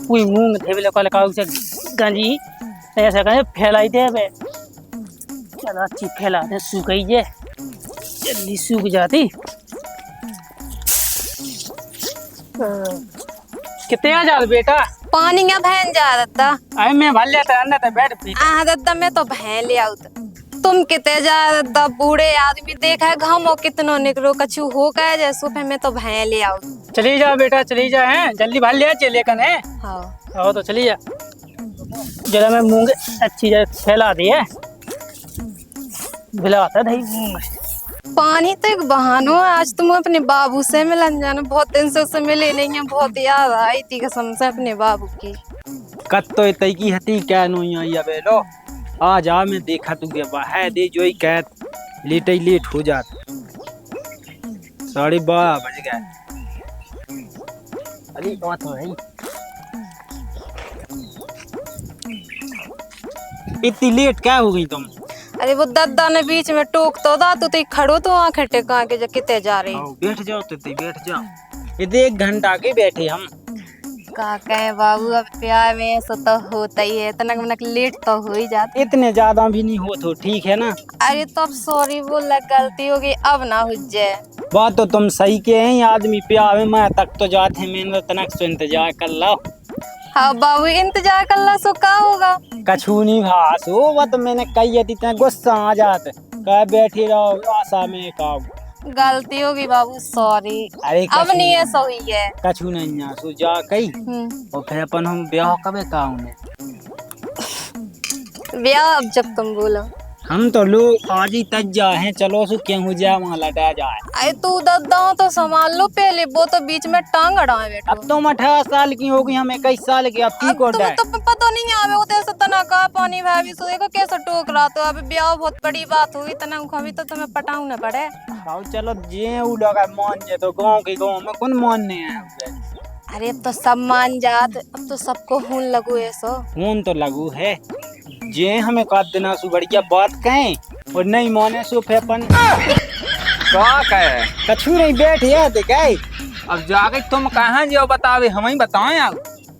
पूरी मूंग थे बिले कल काउ से गंजी ऐसा कहे फैलाई दे बे। चलो अच्छी फैला दे, सूख गई है जल्दी सूख जाती। कितने आ जा बेटा? पानी या बहन जा दद्दा। अरे मैं भल लेता अंदर तो बैठ पी। दद्दा मैं तो बहन ले आऊ। तुम कितने जा दद्दा, बूढ़े आदमी देखा है घामो कितनो निकलो कछु हो गए जैसो पे मैं तो बहन ले आऊ। चली जा बेटा चली जा, है जल्दी भल ले चले कन है। हाँ आओ तो चली जा। जरा मैं मूंग अच्छी जगह फैला दी है, भिलाता दही मूंग। पानी तो एक बहानो है। आज तुम अपने बाबू से मिलन जाना, बहुत दिन से उससे मिले नहीं है, बहुत याद आई थी कसम से अपने बाबू की। कत तो तई की हती क्या नहीं आई अबे लो आ जा, मैं देखा तू के है दे जो ही कैद लेट ही लेट हो जात। 12:30 बज गए। अली बात हो रही इतनी लेट क्या हो गई तुम? अरे वो दद्दा ने बीच में टोक तो दा, तू तो खड़ो तो आंखें टेका के कितने जा रही। बैठ जाओ तो बैठ जाओ। इतने 1 घंटा के बैठे हम। का कहे बाबू, अब प्यार में ऐसा तो होता ही है, तनक मनक लेट तो हो ही जाता। इतने ज्यादा भी नहीं हो तो ठीक है ना। अरे तो अब सॉरी बोला, गलती हो गई, अब ना हो जाए। बात तो तुम सही के हैं, आदमी प्यार में मैं तक तो जाते मैंने तनक से इंतजार कर लो। हाँ बाबू इंतजार कर ला, सो का होगा। कछू नहीं भास हो, वो तो मैंने कही है इतना गुस्सा आ जाते कह बैठे रहो आशा में का। गलती होगी बाबू, सॉरी। अरे अब नहीं ऐसा हुई है। कछू नहीं है सो जा कही और फिर अपन हम ब्याह कबे काऊ ने ब्याह अब जब तुम बोलो। हम तो लोग आज ही तज जा हैं, चलो सो क्यों हो जाए वहाँ लटा जाए। अरे तू दद्दा तो संभाल लो पहले, वो तो बीच में टांग अड़ाए बैठो। अब तुम 18 साल की होगी, हम 21 साल की, अब की को डर। तो पता नहीं आवे वो तो तना का पानी भाभी सो देखो कैसे टोक रहा। तो अब ब्याह बहुत बड़ी बात हुई, तना भी तो तुम्हें पटाऊ न पड़े। हाँ चलो जे उ लगा मान जे, तो गांव के गांव में कौन मानने हैं। अरे अब तो सब मान जात, अब तो सबको खून लगू ऐसो। खून तो लगू है, जे हमें का देना सु बढ़िया बात कहें और नहीं माने सो फेपन का कहे कछु नहीं बैठ या दे गए। अब जाके तुम कहाँ जाओ बतावे, हम ही बताएं आप।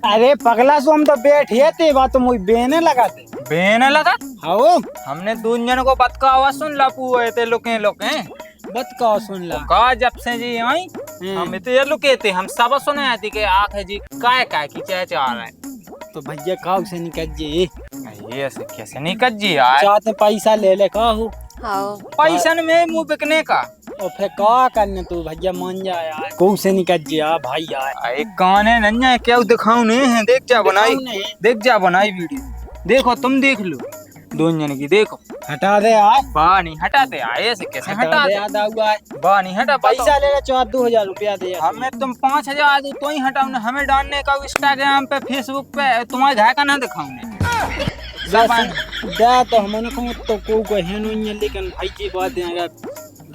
अरे पगला सो हम तो बैठ थे, बात तो मुझे बेने लगा थे। बेने लगा? हाँ हमने दूजन को बत का आवाज सुन ला पुए थे लोके लोके बत का सुन ला का जब से जी आई हम तो ये लुके थे, हम सब सुने आती के आख जी काय काय की चाह चाह रहे। तो भैया काउ से निकल जे ये ऐसे कैसे निकल जी यार, चाहते पैसा ले ले काहू। हाँ पैसा में मुंह बिकने का। और फिर का करने तू भैया मान जा यार, कौ से निकल जे आ भाई यार। एक काने नन्या क्या दिखाऊं नहीं है, देख जा बनाई, देख जा बनाई वीडियो, देखो तुम देख लो दोनों की, देखो हटा दे यार। बा नहीं हटाते आए से कैसे हटा दे, याद आऊगा बा नहीं हटा पैसा ले ले 2,000 रुपया दे। हमें तुम 5,000 दो तो ही हटाओ ना, हमें डालने का इंस्टाग्राम पे फेसबुक पे तुम्हारे घर का ना दिखाऊंगे। दे तो हमने को तो को है नहीं है, लेकिन भाई की बात है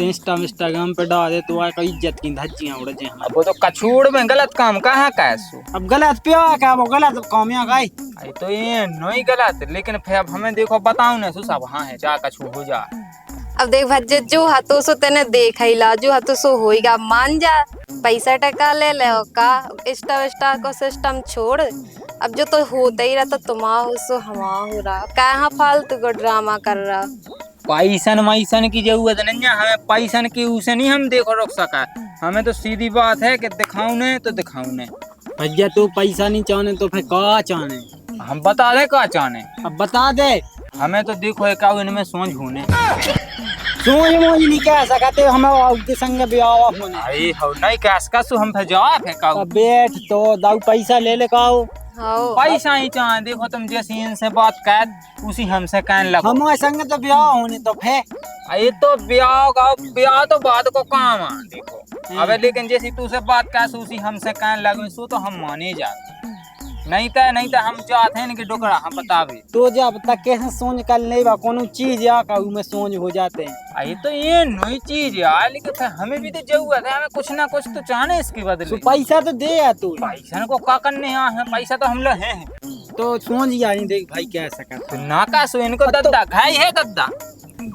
इंस्टाग्राम पे डाल दे तो का इज्जत की धज्जियां उड़ जाए। अब वो तो कछूड़ में गलत काम कहाँ का है सो। अब गलत प्या का वो गलत कामया का आई तो ये नहीं गलत, लेकिन फिर अब हमें देखो बताओ ना सु सब हाँ है जा कछू हो जा। अब देख भज्जे जो हाथों सो तेने देखा ही ला, जो हाथों सो होएगा मान जा, पैसा टका ले ले का इंस्टा को सिस्टम छोड़। अब जो तो होता ही रहा तो तुम्हारा हो सो हमा हो रहा, कहाँ फालतू को ड्रामा कर रहा। पैसन मैसन की जरूरत नहीं है हमें, पैसन की उसे नहीं हम देखो रोक सका। हमें तो सीधी बात है कि दिखाऊ ने तो दिखाऊ ने। भैया तू पैसा नहीं चाहने तो फिर का चाहने, हम बता दे का चाहने। अब बता दे। हमें तो देखो एक इनमें सोच होने सोच मोज नहीं कह सकते, हम आपके संग ब्याह होने। अरे हो नहीं कैस का सु हम फिर जवाब है का बैठ तो दाऊ पैसा ले ले काओ। पैसा ही चाहे, देखो तुम जैसी इनसे बात कर उसी हमसे कहने लगो। हमारे संग तो ब्याह होने तो फिर ये तो ब्याह तो बाद को काम आ देखो। अबे लेकिन जैसी तू से बात कर उसी हमसे कहने लगे सो तो हम माने जाते, नहीं तो हम चाहते हैं कि डोकरा हम बतावे तो जब तक कैसे सोच कर नहीं बा कोनो चीज या का में सोच हो जाते हैं। ये तो ये नई चीज यार, लेकिन फिर हमें भी तो जरूरत है, हमें कुछ ना कुछ तो चाहने इसके बदले। तो पैसा तो दे या तू, पैसा को का करने है, पैसा तो हम लोग हैं तो सोच या नहीं देख भाई क्या सकता तो ना का सो इनको दद्दा घाई है दद्दा।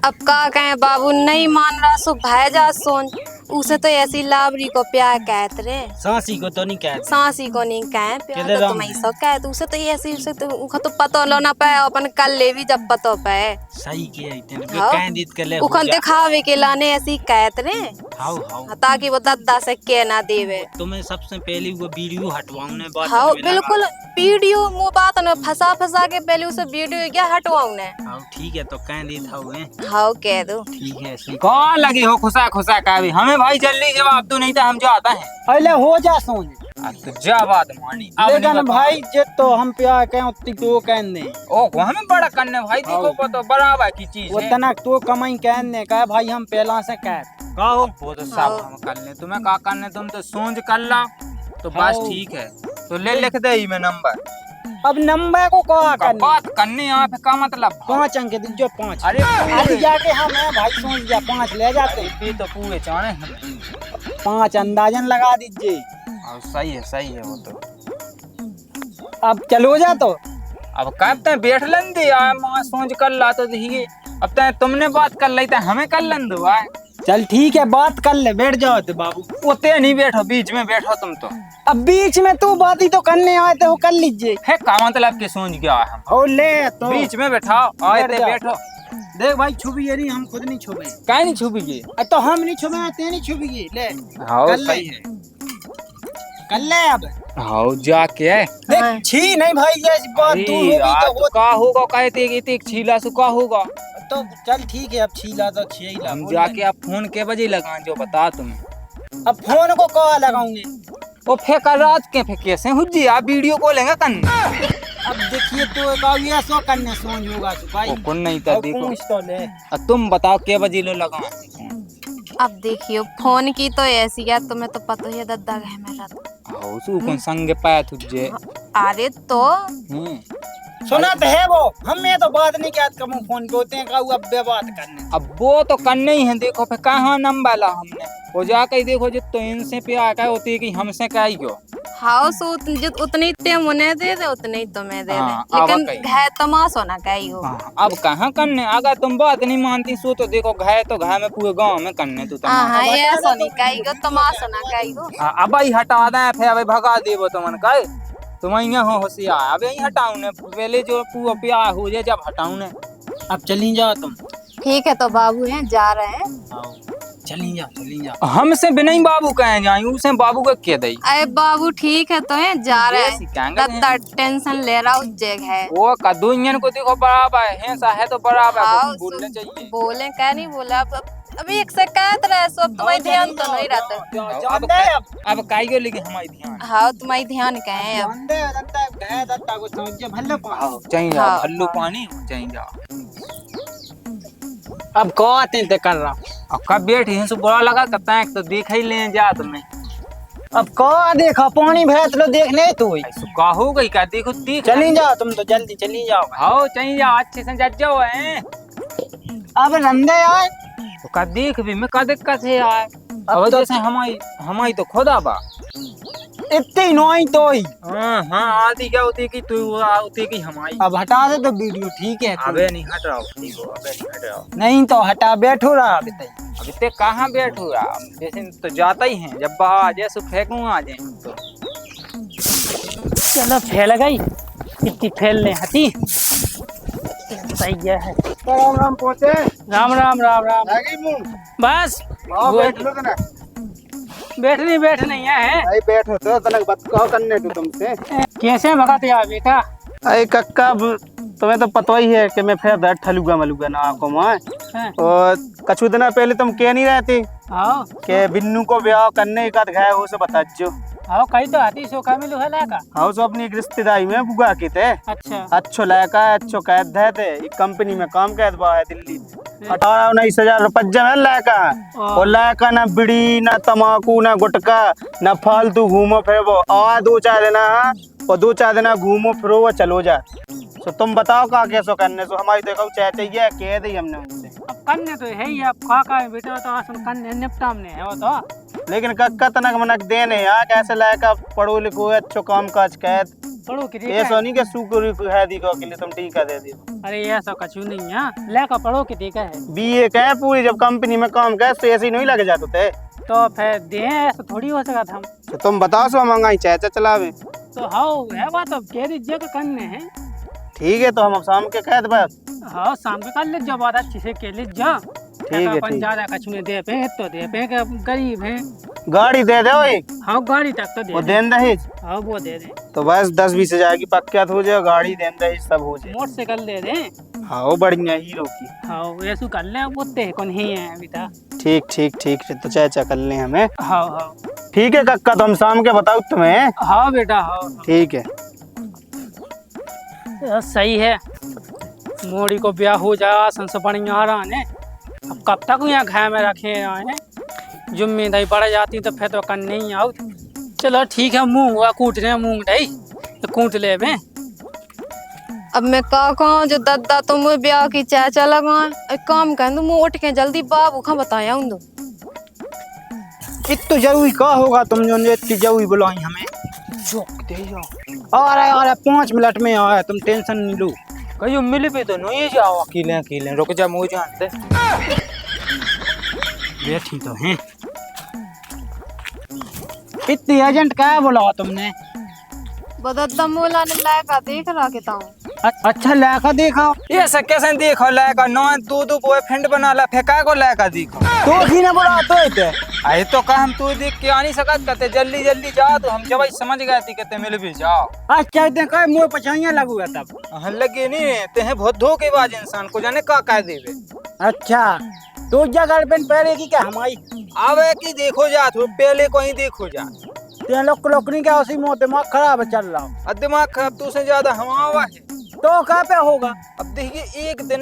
अब का कहे बाबू नहीं मान रहा सो भाई जा सोच। उसे तो ऐसी लावरी को प्यार कहते रे, सांसी को तो नहीं कहते। सांसी को नहीं कहे प्यार किधर तो हम? तुम्हें सब कहते। उसे तो ऐसी उसे तो उखा तो पतो लो ना पाए अपन कल ले भी जब पतो पाए सही किया इतने हाँ। कह दीत के ले हो उखन जा। दिखावे के लाने ऐसी कहते रे, हाउ हाउ ताकि वो दद्दा से के ना देवे। तुम्हें सबसे पहले वो वीडियो हटवाऊं ने बात हाँ में लगा। बिल्कुल वीडियो मो बात न फंसा के पहले उसे वीडियो क्या हटवाऊं ने। हाउ ठीक है तो कह दीत हुए। हाँ कह दो। ठीक है सही। कौन लगे हो खुशा खुशा का भी हमें भाई जल्दी जवाब तू नहीं तो हम जाता है। अरे हो जा सोच। तो जा बात मानी अब नहीं लेकिन बता। भाई जे तो हम प्यार कहें उतनी तो कहने ओ हमें बड़ा करने भाई देखो पतो बराबर की चीज वो है। तनक तो कमाई कहने का भाई हम पहला से कह कहो वो तो सब हम कर ले तुम्हें का करने तुम तो सोच कर ला तो बस हाँ। ठीक है तो ले लिख दे ही मैं नंबर अब नंबर को कहा का करने बात करने यहाँ पे का मतलब 5 अंक दे जो 5। अरे आज जाके हम हैं भाई सोच जा 5 ले जाते हैं। ये तो पूरे चाने हैं 5 अंदाजन लगा दीजिए। और सही है वो तो। अब चलो जा तो अब कब तक बैठ लन दे यार माँ सोच कर ला तो देखिए अब तक तुमने बात कर ली तो हमें कर लन दो भाई। चल ठीक है बात कर ले बैठ जाओ तो बाबू। उतने नहीं बैठो बीच में बैठो तुम तो अब बीच में तू बात ही तो करने आए तो कर लीजिए। है का मतलब के सोच गया हम और ले तो बीच में बैठाओ आए थे जाओ। बैठो देख भाई छुपी ये नहीं हम खुद नहीं छुपे। काहे नहीं छुपी तो हम नहीं छुपे ते नहीं छुपी ले हाँ कर ले। सही है कर ले अब हाँ जाके हाँ। देख छी नहीं भाई ये बात तू होगी तो का होगा कहते एक छीला सु का होगा तो चल ठीक है अब छीला तो छीला हम जाके आप फोन के बजे लगा जो बता तुम्हें। अब फोन को कहा लगाऊंगे। वो फेंका रात के फेंके से हुज्जी आप वीडियो कॉल लेंगे करने अब देखिए तो का ये सो करने सोच होगा तो भाई वो कौन नहीं था अब देखो पूछ तो ले। अब तुम बताओ के बजे लो लगा अब देखियो फोन की तो ऐसी है तुम्हें तो पता ही है दद्दा गए मेरा तो। हाँ सु कौन संग पाया तुझे अरे तो सुना तो है वो हमें तो बात नहीं क्या कम फोन पे होते हैं का अब बे बात करने। अब वो तो करने ही है देखो फिर कहाँ नंबर ला हमने वो जाके ही देखो जितो इनसे पे आका होती है कि हमसे क्या ही क्यों। हाँ सो उतनी ते मुने दे दे उतनी ही तुम्हें दे हाँ, दे अब लेकिन कहीं। घे तमाशो ना कही हो। हाँ, अब कहाँ करने अगर तुम बात नहीं मानती सो तो देखो घाय तो घाय में पूरे गांव में करने तू हाँ तमाशा। हाँ ये ऐसा नहीं कही हो तमाशो ना कही हो। हाँ, अब ही हटा दे फिर अब भगा देबो तुमन का तुम यहाँ हो होशियार अब यही हटाऊ ने पहले जो पूरा प्यार हो जाए जब हटाऊ ने। अब चली जाओ तुम। ठीक है तो बाबू हैं जा रहे हैं। आओ चली जाओ। हमसे भी नहीं बाबू कहे जाए उसे बाबू का क्या दई अरे बाबू ठीक है तो है जा रहे जैसी कहेंगे हैं दद्दा टेंशन ले रहा उस जगह है। वो कद्दू इंजन को देखो बराबर है ऐसा है तो बराबर है, हाँ, बोलना चाहिए। बोले क्या नहीं बोला अभी एक से कहत रहे सो अब तुम्हारी ध्यान तो नहीं रहता। जान दे अब काइयो लेकिन हमारी ध्यान हाँ तुम्हारी ध्यान कहे अब। जान दे दत्ता गए दत्ता को समझ भल्ले पा। चाहिए हाँ, जाओ भल्लू पानी चाहिए जाओ। अब को आते ते कर रहा। अब कब बैठी हैं सो बुरा लगा कता है तो देख ही ले जा तुम्हें। अब को देखा पानी भैंस लो देखने तू ऐसो का हो गई क्या देखो देख चली जाओ तुम तो जल्दी चली जाओ। हाँ चाहिए जाओ अच्छे से जज जाओ हैं अब रंदे यार तो का देख भी मैं का दिक्कत है यार। अब तो- जैसे हमारी तो खुदा बा इतनी नोई तो ही। हाँ आती क्या होती कि तू होती कि हमारी। अब हटा दे तो वीडियो ठीक है। अबे नहीं हट रहा हूँ ठीक हो अबे नहीं हट रहा हूँ। नहीं तो हटा बैठो रहा अभी तक। अभी ते कहाँ बैठू यार जैसे तो जाता ही है जब आ जाए सो फेंकूँ आ जाए तो। चलो फैल गई इतनी फैलने हती सही है। राम राम पोते राम राम राम राम लगी मुंह बस बैठ लो तना। बैठ नहीं है आई बैठो तो तनक बात कहो करने तू तुमसे। कैसे भगत यार बेटा। अरे कक्का तुम्हें तो पता ही है कि मैं फिर दर्द ठलूगा मलूगा ना आपको मैं। हैं? और कछु दिन पहले तुम कह नहीं रहती आओ कि बिन्नू को ब्याह करने का गए हो से बता जो। आओ कहीं तो हाथी सोखा मिलू है लाका। हाँ सो अपनी एक रिश्तेदारी में बुआ की थे अच्छा अच्छो लायका अच्छो कैद है थे एक कंपनी में काम कैद बा है दिल्ली 18-19 रुपया है लायका। और लायका ना बिड़ी ना तमाकू ना गुटका ना फालतू घूमो फिरो आ 2-4 दिन और 2-4 दिन घूमो फिरो वो चलो जा। तो तुम बताओ का कैसो करने सो हमारी देखो चाह चाहिए कह दी हमने उनसे। अब करने तो है ही अब का है बेटा तो आसन करने निपटामने है वो तो। लेकिन कक्का तनक मनक देने यार कैसे लायका पढ़ो लिखो अच्छो काम काज कैद पढ़ो कि ये सो नहीं के सुकुरी है दी को के लिए तुम टीका दे दियो। अरे ऐसा कछु नहीं है लाका पढ़ो कि देखा है। बीए कहे पूरी जब कंपनी में काम करे तो ऐसे ही नहीं लग जाते थे। तो फिर दे, ऐसा थोड़ी हो सका था हम। तो तुम बताओ सो मंगाई चाचा चलावे। तो हाँ है बात, अब कह दीजिए कि करने हैं। ठीक है तो हम अब शाम के कहते बस। हाँ शाम को कर ले जो बात अच्छी से के ले जा। ठीक है, अपन ठीक। ज्यादा कछु नहीं दे पे तो दे पे के गरीब हैं। गाड़ी दे दो एक, हाँ गाड़ी तक तो दे वो दे। देन दहेज। हाँ वो दे दे। तो बस 10-20 हजार की पक्का हो जाए, गाड़ी देन दहेज सब हो जाए। मोटरसाइकिल दे दे। हाँ वो बढ़िया हीरो की। हाँ ऐसा कर ले, वो ते कौन ही है अभी था। ठीक ठीक ठीक है, तो चाचा कर ले हमें। हाँ हाँ ठीक है कक्का, तो हम शाम के बताओ तुम्हें। हाँ बेटा हाँ। ठीक है। सही है, मोड़ी को ब्याह हो जा संस बढ़िया आ रहा है। अब कब तक यहाँ घर में रखे हैं, जिम्मेदारी बढ़ जाती तो फिर तो करने ही आओ। चलो ठीक है, मूंग हुआ कूट रहे हैं, मूंग नहीं तो कूट ले बे। अब मैं का कहूँ जो दादा तुम ब्याह की चाचा लगाए, एक काम कर दूँ उठ के जल्दी बाबू खा बताया हूँ। इतना जरूरी का होगा, तुम जो इतनी जरूरी बुलाई हमें। दे जाओ। आ रहा 5 मिनट में आया, तुम टेंशन नहीं लो। कहीं मिल पे तो नहीं जाओ अकेले अकेले, रुक जा मुझे जानते। बैठी तो हैं। इतनी एजेंट क्या बोला तुमने? बदद्दा मोला ने लायका देख रहा के ताऊ। अच्छा लड़का देखा ये सब कैसे देखो लायका नौ दो बॉयफ्रेंड बना ला, फेंका को लायका देखो। तो ही ने बोला तो इते। अरे तो का हम तू देख के आ नहीं सकत, कहते जल्दी जल्दी जा, तो हम जब समझ गए थी कहते मिल भी जाओ। अच्छा देखा मुँह पछाइया लगूगा तब। हाँ लगे नहीं रहते हैं, बहुत धोखेबाज इंसान को जाने का कह देवे। अच्छा तो क्या गर्लफ्रेंड पहले की क्या हमारी? आवे की देखो जा, तू पहले को ही देखो जा। तेरे लोग लोकनी क्या उसी में दिमाग खराब है चल रहा। अब दिमाग खराब तुझसे ज्यादा हमारा है। तो कहाँ पे होगा? अब देखिए एक दिन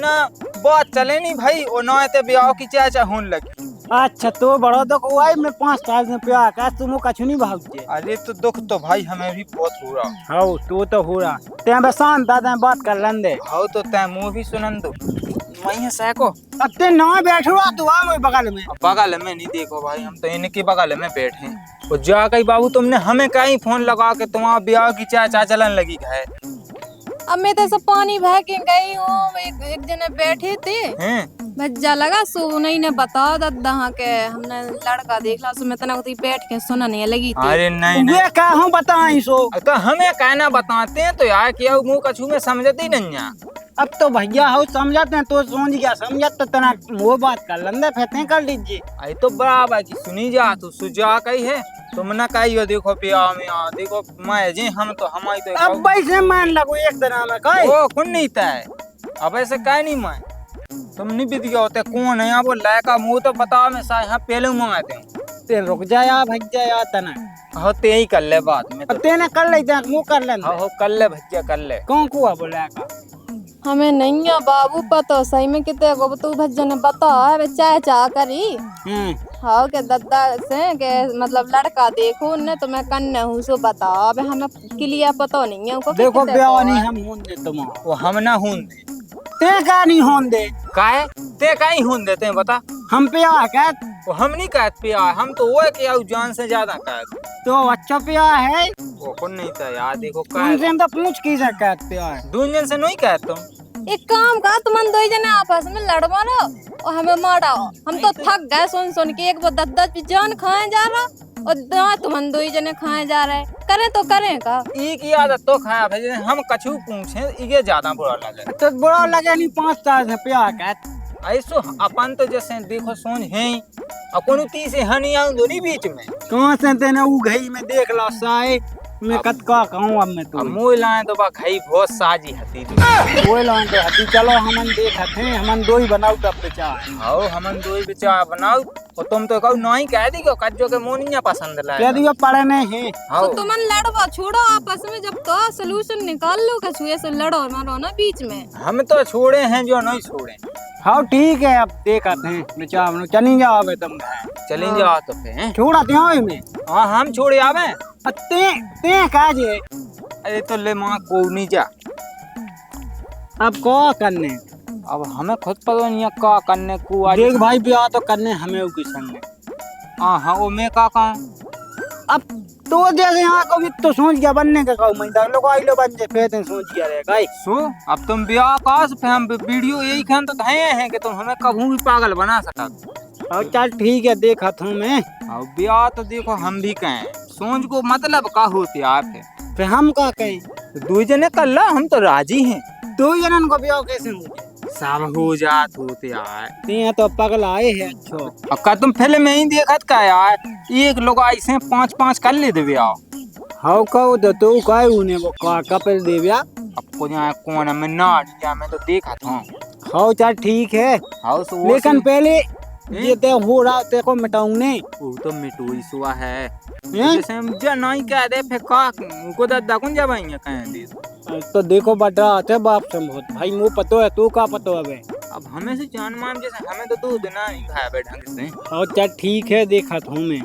बात चले नहीं भाई, और ना ते ब्याह की चाचा होने लगी। अच्छा तो बड़ा दुख हुआ है, मैं 5 साल में प्यार का तुम कछु नहीं भागते। अरे तो दुख तो भाई हमें भी बहुत हो रहा। हाँ तो हो रहा ते बस शांत दादा बात कर लेंदे। हाँ तो तै मुँह भी सुनन दो। वही है सैको अब ते ना बैठो तू आ मेरे बगल में। बगल में नहीं देखो भाई, हम तो इनके बगल में बैठे हैं। और जा कही बाबू तुमने हमें कहीं फोन लगा के तुम्हारा ब्याह की चाचा चलन लगी है। अब मैं तो सब पानी बह के गई हूँ, एक जने बैठे थे हैं? भज्जा लगा सो नहीं ने बताओ दादा के हमने लड़का देखला, सो मैं तना उती बैठ के सुना नहीं लगी थी। अरे नहीं नहीं ये क्या हूँ बताई सो। तो हमें कहना बताते हैं तो यार क्या मुँह कछू में समझते ही नहीं है। अब तो भैया हो समझाते हैं तो सोच गया समझत तो तना वो बात कर लेंदे फिर कर लीजिए। अरे तो बराबर की सुनी जा, तू सुझा कही है तुम ना कही हो देखो ब्याह में आ देखो मैं जी हम तो हमारी तो अब वैसे मान लगो एक दिन में कहे वो कौन नहीं तय। अब ऐसे कह नहीं मैं, तुम नहीं बीत गया होते कौन है यहाँ वो लायका मुँह तो बताओ, मैं सा यहाँ पहले मंगाते हूँ। ते रुक जाया भैया तना। हाँ ते ही कर ले बात में अब तेने कर ले जा मुँह कर लेंदे। हाँ कर ले भैया कर ले। कौन कुआ बोला का? हमें नहीं है बाबू पता सही में कितने को तू भज्जा ने बता है चाचा करी। हाँ के दादा से के मतलब लड़का देखो न तो मैं कन्ने हूँ सो बताओ, अब हमें क्लियर पता नहीं है उनको। देखो ब्याह नहीं हम होन दे तुम। वो हम ना हून दे ते का नहीं होन दे काहे ते का ही हून देते हैं बता। हम प्यार कहत वो हम नहीं कहते प्यार, हम तो वो है कि यार जान से ज्यादा कहते। तो अच्छा प्यार है वो कौन नहीं था यार देखो उनसे तो पूछ की से कहत प्यार। दून से नहीं कहते तुम। एक काम का तुम दो जने आपस में लड़वा लो और हमें माराओ। हम तो थक गए सुन के, एक वो दद्दा जान खाए जा रहा और तुम दो जने खाए जा रहे, करें तो करें का। एक ही आदत तो खाया भाई, हम कछु पूछे ये ज्यादा बुरा लगे। तो बुरा लगे नहीं 5 साल से प्यार कहत। ऐसो अपन तो जैसे देखो सोच है अपन तीस हनी आऊं दोनों बीच में। कहाँ से तेने ऊ घई में देख ला साए मैं कत का कहूँ अब मैं अब तू मुँह लाए तो बा खाई बहुत साजी हती वो लान तो हती चलो हमन देखत हैं हमन दो ही बनाऊ तब पे चाह। आओ हमन दो ही बिचार बनाओ और तुम तो कहू नहीं कह दी को कज्जो के मोनिया पसंद कह लाए। दियो पढ़े नहीं है। आओ तो तुम लड़वा छोड़ो आपस में, जब तो सोल्यूशन निकाल लो कछु ऐसे लड़ो मारो ना बीच में। हम तो छोड़े हैं जो नहीं छोड़े। हाँ ठीक है अब देखत हैं बेचारा चली जाओ बे तुम चलें जाओ तो फिर छोड़ा त्यों में। हाँ हम छोड़े आवे। ते ते काजे अरे तो ले माँ को नहीं जा। अब को करने अब हमें खुद पता नहीं है का करने को आज। देख भाई ब्याह तो करने हमें की संग। हाँ हाँ वो मैं का कहूँ अब तो जैसे यहाँ को भी तो सोच गया बनने का कहूँ मैं लोग आई लो बन जाए फिर सोच गया रे गाई सो अब तुम ब्याह का फिर हम वीडियो यही खान तो कहे हैं कि तुम हमें कभी भी पागल बना सका। और चल ठीक है देखा था मैं। अब ब्याह तो देखो हम भी कहें सोच को मतलब का होते आप है फिर हम का कहें? दो जने कर ला हम तो राजी हैं। दो जनन को ब्याह कैसे हो? सब हो जात होते यार। ते तो पगल आए हैं अच्छो। अब का तुम फिल्म में ही देखत का यार एक लोग ऐसे 5-5 कर ले दे ब्याह। हाउ कहो तो काय उने वो का कपल देव्या। अब को यहाँ कौन में नाड़िया में तो देखा था। हाउ चल ठीक है हाउ सो लेकिन पहले ये ते हो रहा ते को मिटाऊंगे। वो तो मिटोई सुआ है हैं? जैसे हम जो नहीं कह दे फिर का को दादा कौन जबाएंगे कहें दे। तो देखो बड़ा है बाप से बहुत भाई मुँह पतो है तू का पतो है बे। अब हमें से जान मान जैसे हमें तो दूध ना नहीं खाया बे ढंग से। और चल ठीक है देखा था मैं।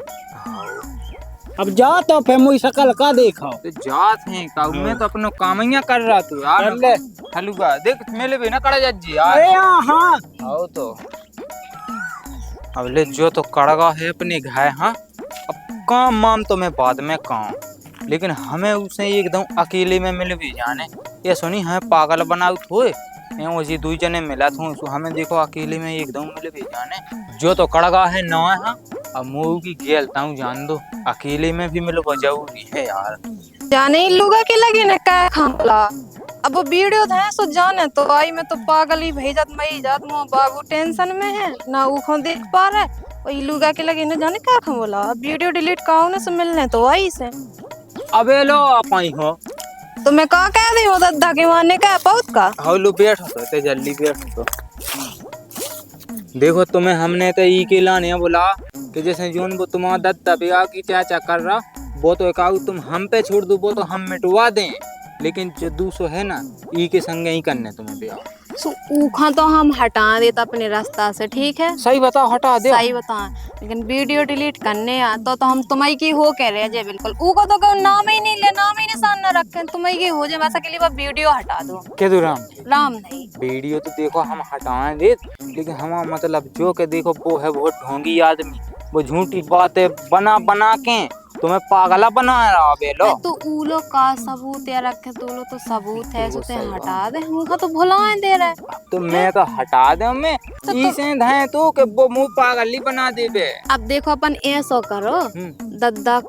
अब जा तो फिर मुझे शकल का देखा। तो जात हैं का मैं तो अपनो कामैया कर रहा तू यार। कर ले। हलुगा देख मेले भी ना कड़ा जज्जी यार। अरे हाँ आओ तो अब ले जो तो कड़गा है अपने घाय। हाँ अब काम माम तो मैं बाद में काम लेकिन हमें उसे एकदम अकेले में मिल भी जाने। ये सुनी हमें पागल बनाऊ थोए वो जी दो जने मिला था उसको हमें देखो अकेले में एकदम मिल भी जाने। जो तो कड़गा है ना है। हाँ अब मुँह की गेलता हूँ जान दो अकेले में भी मिलो जरूरी है यार। जाने इन लोगों के लगे ना क्या खामला। अब वो वीडियो था सो जाने तो आई मैं तो पागल ही भेजत मई जात मो बाबू टेंशन में है ना वो देख पा रहा है। और इन लोगों के लगे ना जाने क्या खामला वीडियो डिलीट काउने से मिलने तो आई से। अबे लो आप आई हो तो मैं कहा कह दी हूँ दद्दा के मारने का बहुत का। हाँ लो बैठ हो तो जल्दी बैठ हो तो देखो तुम्हें हमने तो ई के लाने बोला कि जैसे जोन वो तुम्हारा दत्ता ब्याह की चाचा कर रहा वो तो एक तुम हम पे छोड़ दो वो तो हम मिटवा दें लेकिन जो दूसरो है ना ई के संग ही करने तुम्हें ब्याह। सो ऊखा तो हम हटा देता अपने रास्ता से ठीक है। सही बताओ हटा दे। सही बता लेकिन वीडियो डिलीट करने तो हम तुम्हारी की हो कह रहे हैं बिल्कुल ऊको तो कहो नाम ही नहीं ले नाम ही निशान न रखे तुम्हारी की हो जाए वैसा के लिए वो वीडियो हटा दो। के दो राम राम नहीं वीडियो तो देखो हम हटाएं दे लेकिन हमारा मतलब जो के देखो वो है बहुत ढोंगी आदमी वो झूठी बातें बना बना के तुम्हें पागला बना रहा बेलो। तो ऊलो का सबूत या रखे तो लो तो सबूत है सो ते हटा दे हमका तो भुलाए दे रहा है। तो मैं तो हटा दे मैं इसे धाए तो के वो मुंह पागल ही बना दे बे। अब देखो अपन ऐसो करो दद्दा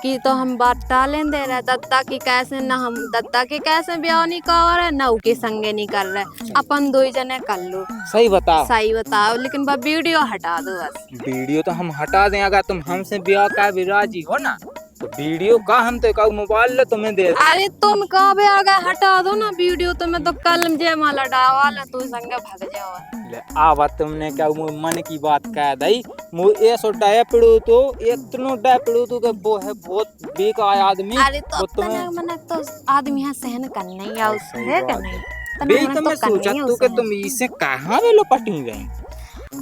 की तो हम बात टालें दे रहे दद्दा की कैसे ना हम दद्दा के कैसे ब्याह नहीं कर रहे ना के संगे नहीं कर रहे अपन दो ही जने कर लो। सही बताओ। सही बताओ लेकिन बस वीडियो हटा दो बस। वीडियो तो हम हटा दें अगर तुम हमसे ब्याह का भी राजी हो ना तो वीडियो का हम तो का मोबाइल ले तुम्हें दे। अरे तुम कहा बे आगे हटा दो ना वीडियो तो मैं तो कल जयमाला डावाला तू संगे भाग जाओ। ले आवा तुमने क्या मन की बात कह दई मु ऐसो डाय पड़ो तो इतनो डाय पड़ो तो के वो है बहुत बेकार आदमी। अरे तो तने तो आदमी है सहन करना ही है उससे कि नहीं बे तो मैं सोचा तू के तुम इसे कहां वेलो पटी गई।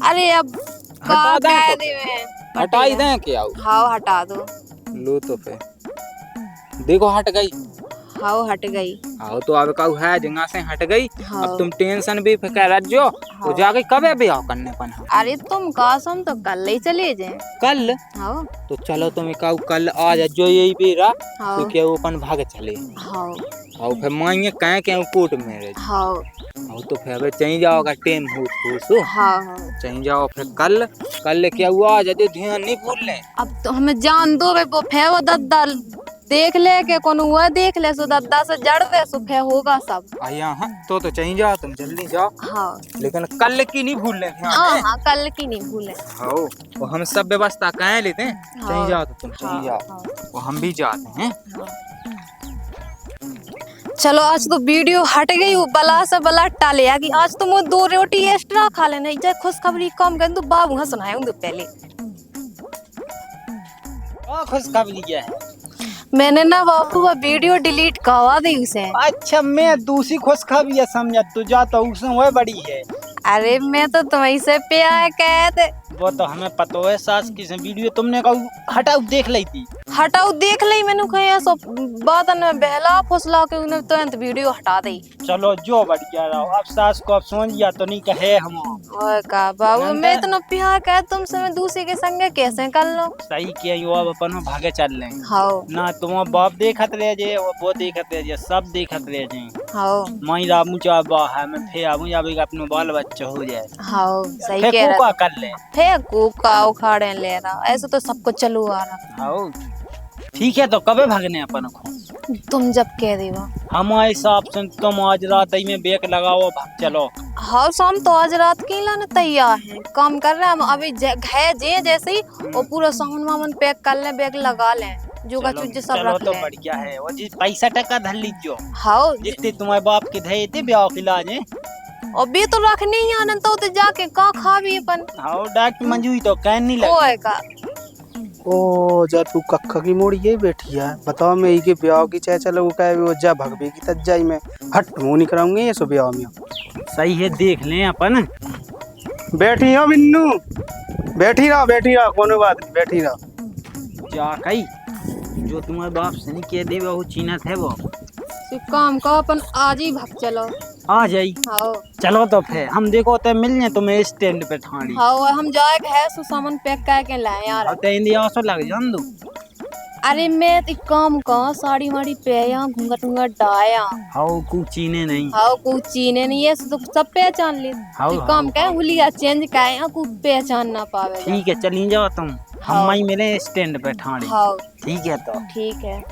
अरे अब का कह दे मैं हटाई दें क्या। हाँ हटा दो। लो तो फिर देखो हट गई। हाँ हट गई। आओ तो अब का है जगह से हट गई। हाँ। अब तुम टेंशन भी फिकर रख जो वो जाके कब ब्याह करने पन। अरे तुम कासम तो कल ही चले जाए कल। हाँ तो चलो तुम काऊ कल आ जा जो यही बेरा हाँ तो क्या वो अपन भाग चले। हाँ और फिर मांगे कहे क्या कोर्ट मैरिज। हाँ और तो फिर चली जाओगा टेम हो सो हाँ चली जाओ फिर कल कल क्या हुआ आ जाते ध्यान नहीं भूल ले। अब तो हमें जान दो बे वो फे वो दद्दा देख ले के कौन हुआ देख ले सो दद्दा से जड़ दे सो फे होगा सब। यहाँ तो चली जाओ तुम जल्दी जाओ। हाँ लेकिन कल की नहीं भूल ले। हाँ हाँ कल की नहीं भूले। हाँ वो हम सब व्यवस्था कहे लेते हैं। हाँ। चली जाओ तो तुम चली हाँ, जाओ हाँ। वो हम भी जाते हैं। चलो आज तो वीडियो हट गई वो बला से बला टाले कि आज तो मुझे 2 रोटी एक्स्ट्रा खा लेना जय खुशखबरी कम कर तो बाबू हाँ सुनाए तो पहले खुशखबरी क्या है? मैंने ना बाबू वो वीडियो डिलीट करवा दी उसे। अच्छा मैं दूसरी खुशखबरी समझा तू जा तो उसमें वह बड़ी है। अरे मैं तो तुम्हें से प्यार कह दे वो तो हमें पता है सास की वीडियो तुमने कहा हटाओ देख ली थी। हटाओ देख ली मैंने कहा सब बात न बहला फुसला के उन्हें तो वीडियो हटा दी। चलो जो बढ़िया रहो अब सास को अब समझ गया तो नहीं कहे हम ओए का बाबू मैं इतना प्यार कह तुमसे मैं दूसरे के संगे कैसे कर लो। सही किया यो अब अपन भागे चल रहे हाँ ना तुम बाप देखत रह जे वो देखत रह जे सब देखत रह जे। हाँ माई रामू चाबा है मैं फिर आबू जाबे अपने बाल बच्चा हो जाए। हाँ सही फिर कह को रहा कर ले फिर थे को का उखाड़े ले रहा, ऐसे तो सबको चलो आ रहा। आओ ठीक है, तो कबे भागने अपन को? तुम जब कह देवा। हमारे हिसाब से तुम आज रात ही में बेक लगाओ, भाग चलो। हाँ शाम तो आज रात के लाने तैयार है, काम कर रहे हैं हम अभी है जे जैसे ही वो पूरा सामान वामान पैक कर ले, बैग लगा ले, जुगा चलो, चुज्जे सब चलो रख तो ले। बढ़िया है। वो जी पैसा टका धर लीजियो, हाँ जितने तुम्हारे बाप के धे थे ब्याह के लाजे। और भी तो रखने ही आनंद तो उते जाके का खा भी अपन हाँ डाक मंजूरी तो कहन नहीं लगी। ओए का ओ जा तू कक्का की मोड़ी ये बैठी है, बताओ मैं के ब्याह की चाहे चलो कहे वो जा भगबे की तज्जाई में हट मुंह नहीं कराऊंगे ये सो ब्याह में। सही है, देख लें अपन। बैठी हो बिन्नू, बैठी रहो कोनो बात नहीं, बैठी रहो। जा कही जो तुम्हारे बाप से नहीं कह दे वो चीना थे वो काम का अपन आज ही भाग चलो। आ जाई। हाँ चलो तो फिर हम देखो तो मिलने तुम्हें स्टैंड पे ठाणी। हाँ और हम जाए है सो सामान पैक करके लाए यार। अब तो इंडिया सो लग जान दो। अरे मैं एक काम का साड़ी वाड़ी पे या घूंघट घूंघट डाया। हाउ कुछ चीने नहीं। हाँ कुछ चीने नहीं है तो सब पहचान ले। हाँ, एक काम का हुलिया चेंज का है कुछ पहचान ना पावे। ठीक है चली जाओ तुम, हाँ। हम ही मिले स्टैंड पे ठाणी। हाँ ठीक है तो ठीक है।